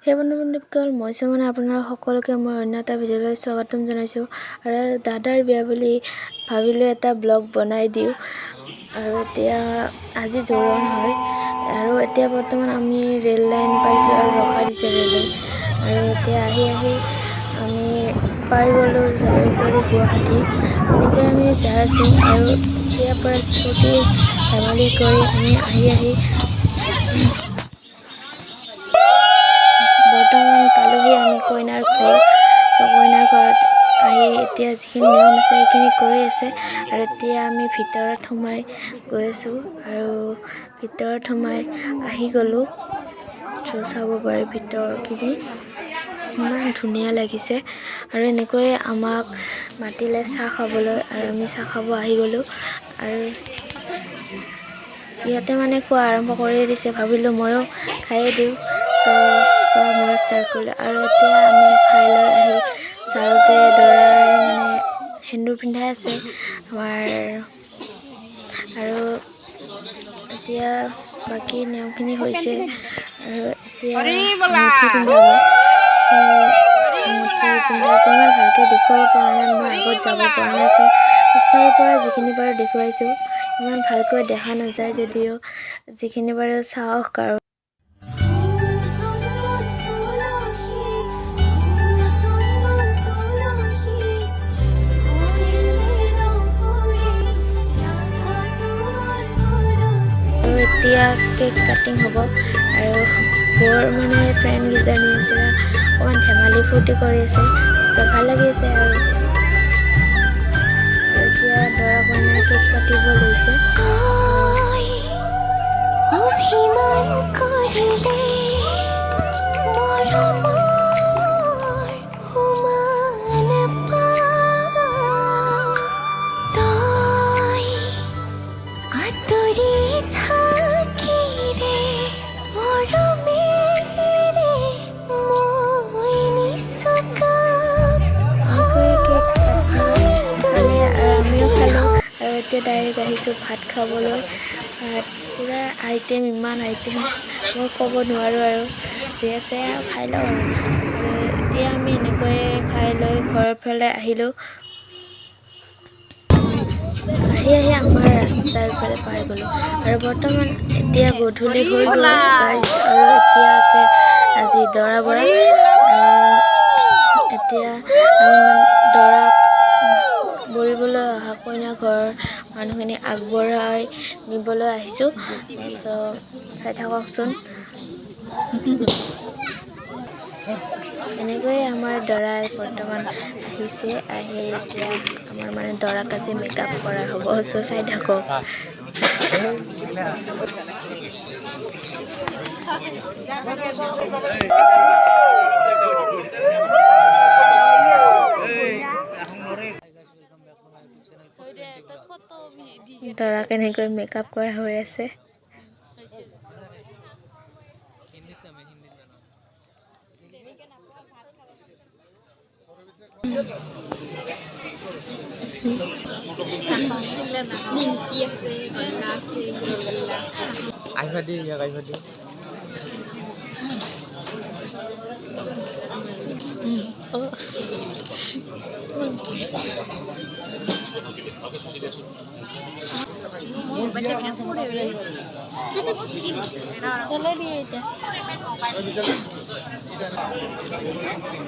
সেই বন্ধুসকল মই মানে আপোনাৰ সকলোকে মই অন্য এটা ভিডিঅ'লৈ স্বাগতম জনাইছোঁ আৰু দাদাৰ বিয়া বুলি ভাবিলোঁ এটা ব্লগ বনাই দিওঁ আৰু এতিয়া আজি জোৰোণ হয় আৰু এতিয়া বৰ্তমান আমি ৰেল লাইন পাইছোঁ আৰু ৰখা দিছে ৰেল লাইন আৰু এতিয়া আহি আমি পাই গ'লোঁ জালুকবাৰী গুৱাহাটী এনেকৈ আমি যাই আছোঁ আৰু এতিয়াৰ পৰা ফূৰ্তি ধেমালি কৰি আমি আহি বৰ্তমান পালোহি আমি কইনাৰ ঘৰ কইনাৰ ঘৰত আহি এতিয়া যিখিনি নিয়ম আছে সেইখিনি কৰি আছে আৰু এতিয়া আমি ভিতৰত সোমাই গৈ আছোঁ আৰু ভিতৰত সোমাই আহি গ'লোঁ চাব পাৰি ভিতৰখিনি ইমান ধুনীয়া লাগিছে আৰু এনেকৈয়ে আমাক মাতিলে চাহ খাবলৈ আৰু আমি চাহ খাব আহি গ'লোঁ আৰু ইয়াতে মানে খোৱা আৰম্ভ কৰি দিছে ভাবিলোঁ ময়ো খায়ে দিওঁ খোৱা ময়ো ষ্টাৰ্ট কৰিলোঁ আৰু এতিয়া আমি খাই লৈ আহি চাওঁ যে দৰাই মানে সেন্দুৰ পিন্ধাই আছে আমাৰ আৰু এতিয়া বাকী নিয়মখিনি হৈছে আৰু এতিয়া মুঠি পিন্ধাব মুঠি পিন্ধাইছে ইমান ভালকৈ দেখুৱাব পৰা নাই মই আগত যাব পৰা নাই পিছফালৰ পৰা যিখিনি বাৰু দেখুৱাইছোঁ ইমান ভালকৈ দেখা নাযায় যদিও যিখিনি বাৰু চাওক আৰু এতিয়া কেক কাটিং হ'ব আৰু বৰ মানে ফ্ৰেণ্ডকেইজনী পূৰা অকণমান ধেমালি ফূৰ্তি কৰি আছে ভাল লাগি আছে আৰু এতিয়া দৰা কইনাই কেক কাটিব লৈছে এতিয়া ডাইৰেক্ট আহিছোঁ ভাত খাবলৈ ভাত পূৰা আইটেম ইমান আইটেম মই ক'ব নোৱাৰোঁ আৰু যি আছে আৰু খাই লওঁ আৰু এতিয়া আমি এনেকৈয়ে খাই লৈ ঘৰৰ ফালে আহিলোঁ আহি আমাৰ ৰাস্তাৰ ফালে পাই গ'লোঁ আৰু বৰ্তমান এতিয়া গধূলি হৈ গ'ল গাইজ আৰু এতিয়া আছে আজি দৰা বৰা এতিয়া দৰাক বৰিবলৈ অহা কইনা ঘৰৰ মানুহখিনি আগবঢ়াই নিবলৈ আহিছোঁ চাই থাককচোন এনেকৈয়ে আমাৰ দৰাই বৰ্তমান আহিছে আহি এতিয়া আমাৰ মানে দৰাক আজি মেকআপ কৰা হ'ব চাই থাকক দৰা কেনেকৈ মেকআপ কৰা হৈ আছে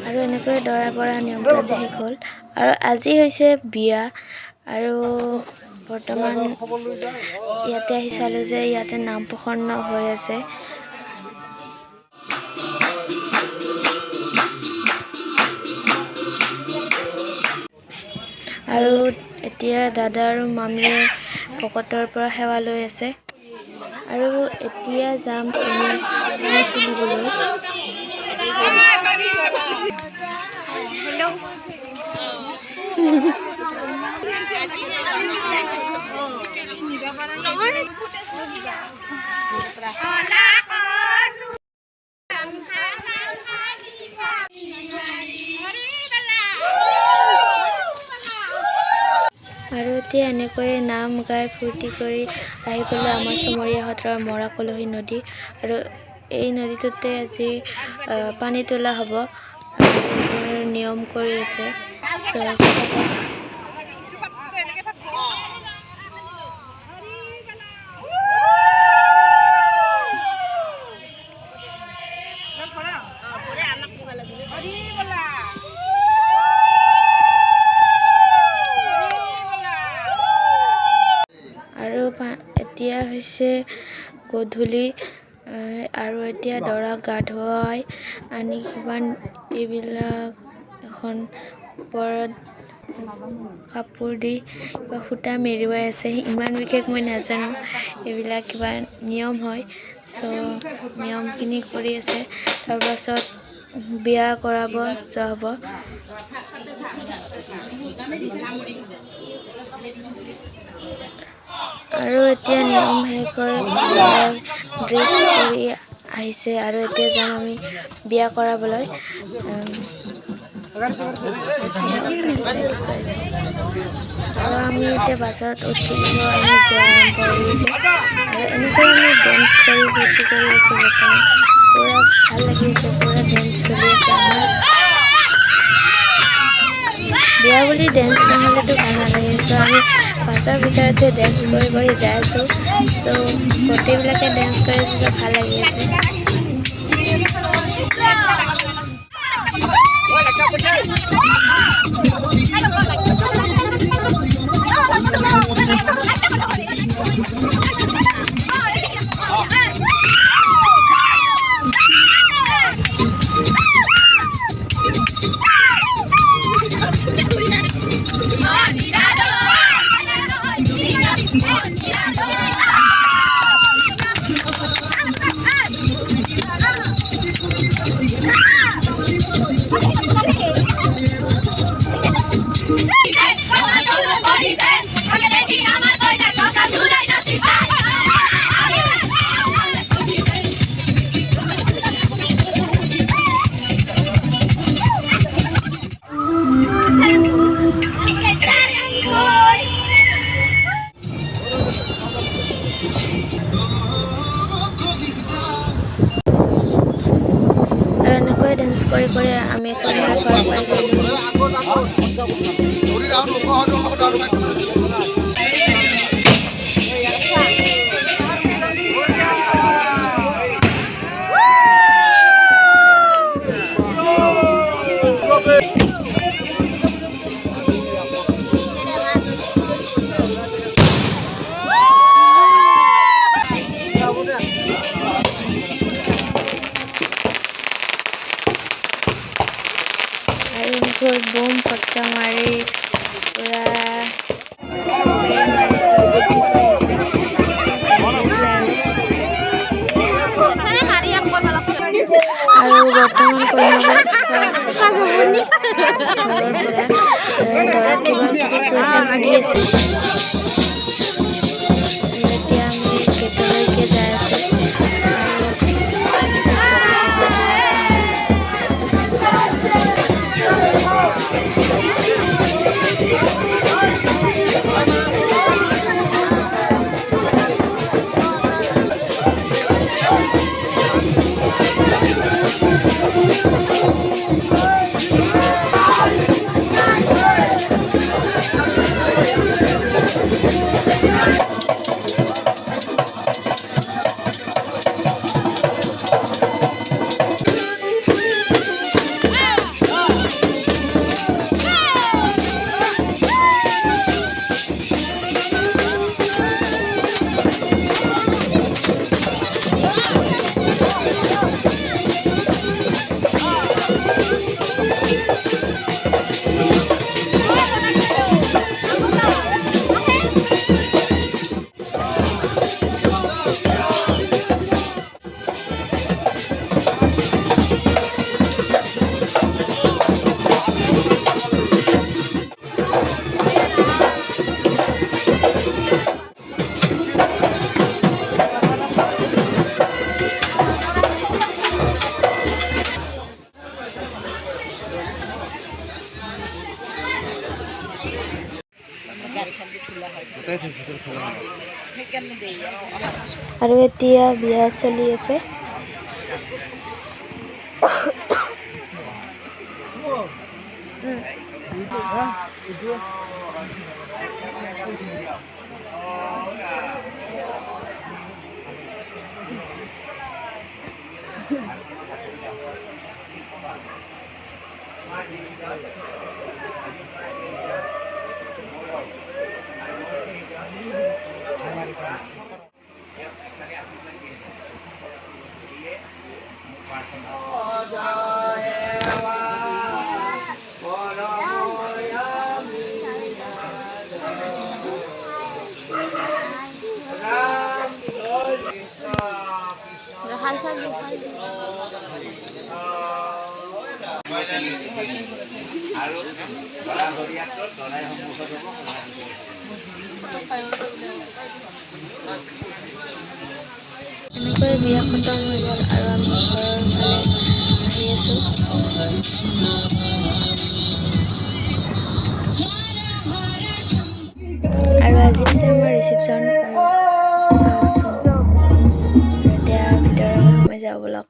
আৰু এনেকৈ দৰা পৰা নিয়মটো আজি শেষ হ'ল আৰু আজি হৈছে বিয়া আৰু বৰ্তমান ইয়াতে আহি চালোঁ যে ইয়াতে নাম প্ৰসন্ন হৈ আছে আৰু এতিয়া দাদা আৰু মামীয়ে ভকতৰ পৰা সেৱা লৈ আছে আৰু এতিয়া যাম আমি তুলিবলৈ আৰু এতিয়া এনেকৈয়ে নাম গাই ফূৰ্তি কৰি আহি পেলাই আমাৰ চমৰীয়া সত্ৰৰ মৰা কলহী নদী আৰু এই নদীটোতে আজি পানী তোলা হ'ব আৰু এইবোৰ নিয়ম কৰি আছে আৰু এতিয়া হৈছে গধূলি আৰু এতিয়া দৰাক গা ধুৱাই আনি কিমান এইবিলাক এখন ওপৰত কাপোৰ দি কিবা সূতা মেৰুৱাই আছে ইমান বিশেষ মই নাজানো এইবিলাক কিবা নিয়ম হয় নিয়মখিনি কৰি আছে তাৰপাছত বিয়া কৰাব যোৱা হ'ব আৰু এতিয়া নিয়ম শেষ কৰি ড্ৰেছ কৰি আহিছে আৰু এতিয়া যাম আমি বিয়া কৰাবলৈ আৰু আমি এতিয়া বাছত উঠি দিব আমি যোৱা আৰম্ভ কৰিছোঁ আৰু এনেকৈ আমি ডেন্স কৰি ফূৰ্তি কৰি আছোঁ বৰ্তমান পূৰা ভাল লাগি আছে পূৰা ডেন্স চলি আছে আমাৰ বিয়া বুলি ডেন্স নহ'লেতো ভাল নালাগে আমি বাছৰ ভিতৰতে ডেন্স কৰি কৰি যাই আছোঁ গোটেইবিলাকে ডেন্স কৰি আছোঁ ভাল লাগি আছে এনেকৈ ডেন্স কৰি কৰি আমি boom फटका मारी पूरा स्प्रे मारी फुर्ती কৰি আছে আৰু বৰ্তমান দৰা কিবা পইচা মাগি আছে এতিয়া আমি কেতিয়ালৈকে যাই আছো আৰু এতিয়া বিয়া চলি আছে এনেকৈ বিয়া খতম হৈ গ'ল আৰু আমি ঘৰৰ ফালে আহি আছোঁ। আৰু আজি আছে আমাৰ ৰিচিপশ্যন। চাওকচোন, আৰু এতিয়া ভিতৰলৈ সোমাই যাওঁ ব'লক।